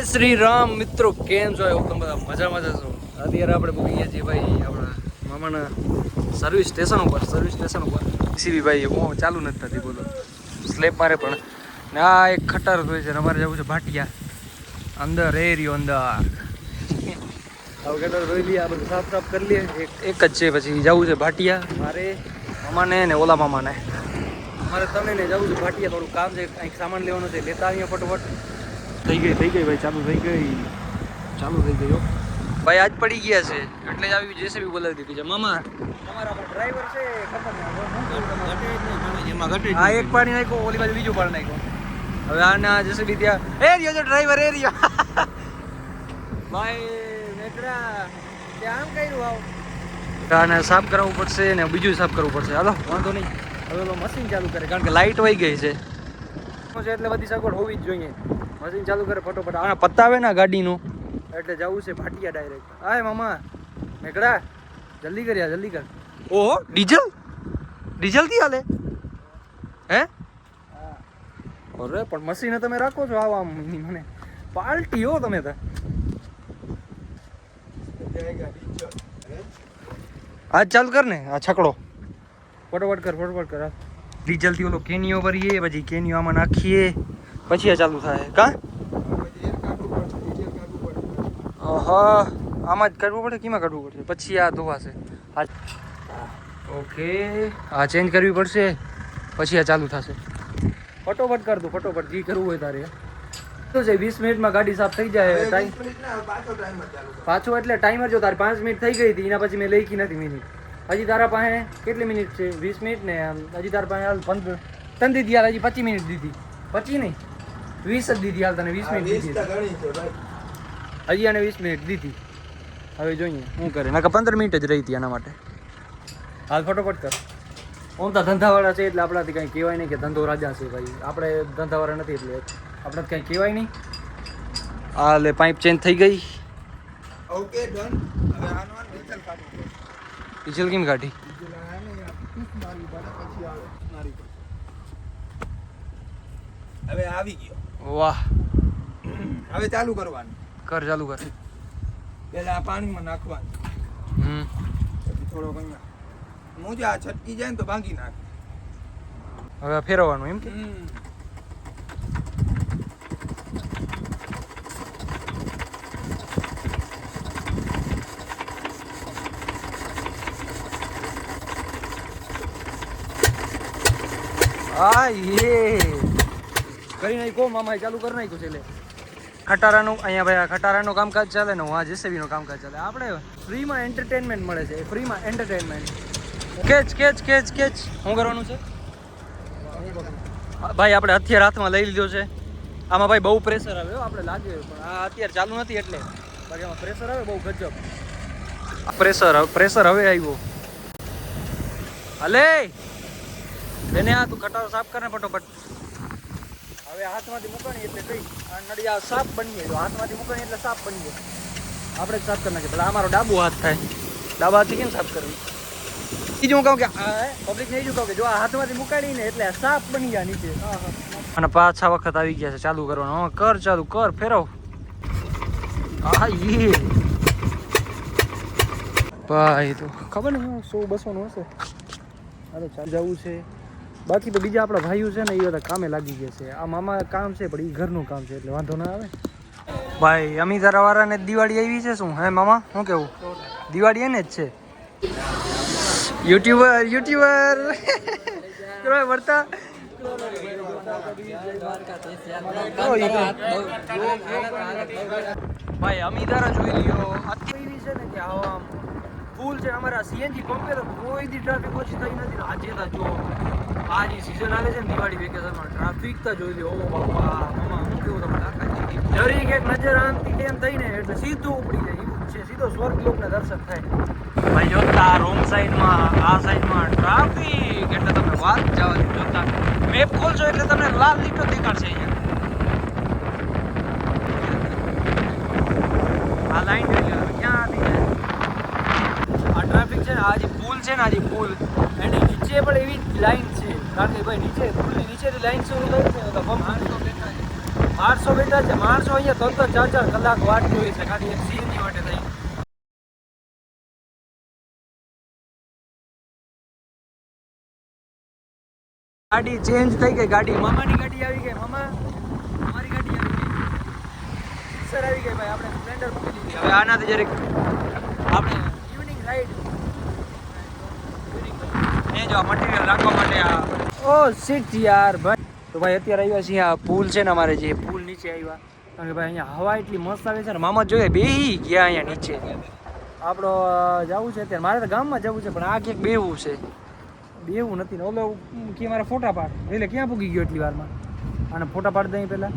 શ્રી રામ મિત્રો, કેમ છો? તમે બધા મજામાં છો? અત્યારે આપણે પૂકી ગયા છીએ ભાઈ આપણા મામાના સર્વિસ સ્ટેશન ઉપર. સીવી ભાઈ હું ચાલુ નથી થતી, બોલો સ્લેબ મારે પણ ને આ એક ખટાર હોય છે. અમારે જવું છે ભાટિયા અંદર એરિયો અંદર. હવે ખટાર ધોઈ લઈએ, આ બધું સાફ કરી લઈએ. એક જ છે, પછી જવું છે ભાટિયા મારે મામાને ને ઓલા મામાને. અમારે તમે ને જવું છે ભાટિયા, થોડું કામ છે, કંઈક સામાન લેવાનું છે, લેતા આવીએ ફટોફટ. થઈ ગઈ ભાઈ, ચાલુ થઈ ગઈ ભાઈ. આજ પડી ગયા છે એટલે જ આવી જેસીબી બોલાવી દીધી છે. મામા તમારા ડ્રાઈવર છે હા, એક પાણી નાખ્યો, ઓલી બાજુ બીજું પાણી નાખ્યો. હવે આના જેસીબી ત્યાં એરિયો છે, ડ્રાઈવર એરિયો ભાઈ મેકડા ત્યાં આમ કર્યું આવ. આને સાફ કરાવવું પડશે ને બીજું સાફ કરવું પડશે. હાલો વાંધો નહીં, હવે મશીન ચાલુ કરે કારણ કે લાઇટ વહી ગઈ છે એટલે બધી સગવડ હોવી જ જોઈએ. મશીન ચાલુ કરે ફટોફટ. આને પતાવે ને ગાડીનું એટલે જવું છે ભાટિયા ડાયરેક્ટ. હાય મામા મેકડા જલ્દી કર યાર, જલ્દી કર. ઓહો ડીઝલ થી હાલે હે? અરે પણ મશીન તમે રાખો છો આવા મને પાર્ટી હો તમે તો. આજ ચાલુ કર ને આ છકડો, ફટોફટ કર. ડીઝલ થી ઓલો કેનિયો ભરીએ, પછી કેનિયો આમાં નાખીએ, પછી આ ચાલુ થાય. કા હા આમાં જ કાઢવું પડે, કીમાં કાઢવું પડશે, પછી આ ધોવાશે. ઓકે આ ચેન્જ કરવી પડશે, પછી આ ચાલુ થશે. ફટોફટ કર દો, ફટોફટ જે કરવું હોય તારે. તો છે 20 મિનિટમાં ગાડી સાફ થઈ જાય. પાછો એટલે ટાઈમર જો તારે 5 મિનિટ થઈ ગઈ હતી, એના પછી મેં લઈ નથી મિનિટ. હજી તારા પાસે કેટલી મિનિટ છે? 20 મિનિટ ને હજી તારા પાસે 15 3 દીધી યાર, હજી 25 મિનિટ દીધી. 25 નહીં 20 જ દીધી હાલ, તને 20 મિનિટ દીધી હજી, આને 20 મિનિટ દીધી. હવે જોઈએ શું કરે, નાકા 15 મિનિટ જ રહી હતી આના માટે. હાલ ફટોફટ કર. ઓમ તો ધંધાવાળા છે એટલે આપણાથી કંઈ કહેવાય નહીં કે ધંધો રાજા છે ભાઈ. આપણે ધંધાવાળા નથી એટલે આપણે કંઈ કહેવાય નહીં. આ લે પાઇપ ચેન્જ થઈ ગઈ. Okay done. હવે આનો ડીઝલ કાઢવું. ડીઝલ કેમ કાઢી? હવે આવી ગયો. વાહ, હવે ચાલુ કરવાનું. કર ચાલુ કર. પેલા આ પાણીમાં નાખવાનું, પછી થોડોક અહીંયા મોજા છટકી જાય ને તો ભાંગી નાખ. હવે ફેરવવાનું એમ કે? આ યે કરી નાખ્યો મામાએ, ચાલુ કરી નાખ્યું છે. એટલે ખટારાનું અહીંયા ભાઈ, આ ખટારાનું કામકાજ ચાલે ને આ જેસીબીનું કામકાજ ચાલે. આપણે ફ્રીમાં એન્ટરટેનમેન્ટ મળે છે, ફ્રીમાં એન્ટરટેનમેન્ટ. કેચ શું કરવાનું છે ભાઈ? આપણે હથિયાર હાથમાં લઈ લીધો છે. આમાં ભાઈ બહુ પ્રેશર આવે, આપણે લાગે પણ આ અત્યારે ચાલુ નથી એટલે. બાકી આમાં પ્રેશર આવે બહુ ગજબ. પ્રેશર હવે આવ્યો. હલે બેને આ તું ખટારો સાફ કર ને ફટોફટ. હવે હાથમાંથી મૂકવાની એટલે કઈ આ નડિયા સાફ બની ગયો. હાથમાંથી મૂકવાની એટલે સાફ બની ગયો. આપણે જ સાફ કરી નાખીએ. પેલા અમારો ડાબો હાથ થાય, ડાબા હાથથી કેમ સાફ કરવી? બીજું હું કહું કે પબ્લિક ને એ જ કહું કે જો આ હાથમાંથી મુકાડી ને એટલે સાફ બની જાય નીચે. અને પાછા વખત આવી ગયા છે ચાલુ કરવાનો. કર ચાલુ કર, ફેરવ. હા યે ભાઈ તો ખબર નહીં 100-200 નું હશે. અરે ચાલ જવું છે. બાકી તો બીજા આપણા ભાઈઓ છે ને એ બધા કામે લાગી ગયા છે. આ મામા કામ છે પણ એ ઘરનું કામ છે એટલે વાંધો ના આવે. ભાઈ અમીધારા વાળાને દિવાળી આવી છે શું? હે મામા શું કેવું? દિવાળી એને જ છે. યુટ્યુબર વર્તા ભાઈ અમીધારા જોઈ લ્યો. અત્યારે છે ને કે આમ ફૂલ છે. અમારા સીએનજી પંપે તો કોઈ દી ટ્રાફિક ઓછી થઈ નથી. આજે તો જો આ જે સિઝન આવે છે ને દિવાળી વેકેશનમાં, ટ્રાફિક તો જોઈ લો. ઓ બાપા મામા શું કેવું તમારે? જરીક એક નજર આમથી તેમ થઈને એટલે સીધું ઉપડી જાય એવું છે. સીધો સ્વર્ગ લોકના દર્શન થાય. ભાઈ જોતા રોંગ સાઈડમાં આ સાઈડમાં ટ્રાફિક એટલે તમે વાત જવા દો. જોતા મેપ ખોલશો એટલે તમને લાલ લીટો દેખાડશે અહીંયા. આ લાઈન ક્યાં આવી જાય? આ ટ્રાફિક છે ને, આ જે પુલ છે ને, આ જે પુલ એની નીચે પણ એવી લાઈન છે. કારણ કે ભાઈ નીચે પુલની નીચેની લાઈન શરૂ થઈ છે તો પંપ 800 મીટર છે. માણસો અહીંયા 3-4 કલાક વાટ જોઈ છે ખાલી એક સીએનજી માટે થઈ. ગાડી ચેન્જ થઈ ગઈ. ગાડી મામાની ગાડી આવી ગઈ. મામા અમારી ગાડી આવી ગઈ. સર આવી ગઈ ભાઈ. આપણે સ્પ્લેન્ડર મૂકી દીધી. હવે આનાથી જરીક આપણે ઇવનિંગ રાઈડ એ જો મટીરિયલ રાખવા માટે આ ઓ શિટ યાર ભાઈ. તો ભાઈ અત્યારે આવ્યા છીએ આ પુલ છે ને અમારે જે પુલ નીચે આવ્યા કારણ કે ભાઈ અહીંયા હવા એટલી મસ્ત આવે છે ને મામા જોઈએ બેહી ગયા અહીંયા નીચે. આપણો જવું છે અત્યારે. મારે તો ગામમાં જવું છે પણ આ ક્યાંક બેવું છે. બેવું નથી ને ઓલો કે મારા ફોટા પાડ એટલે ક્યાં પૂગી ગયો એટલી વારમાં. અને ફોટા પાડી દઈએ પહેલાં.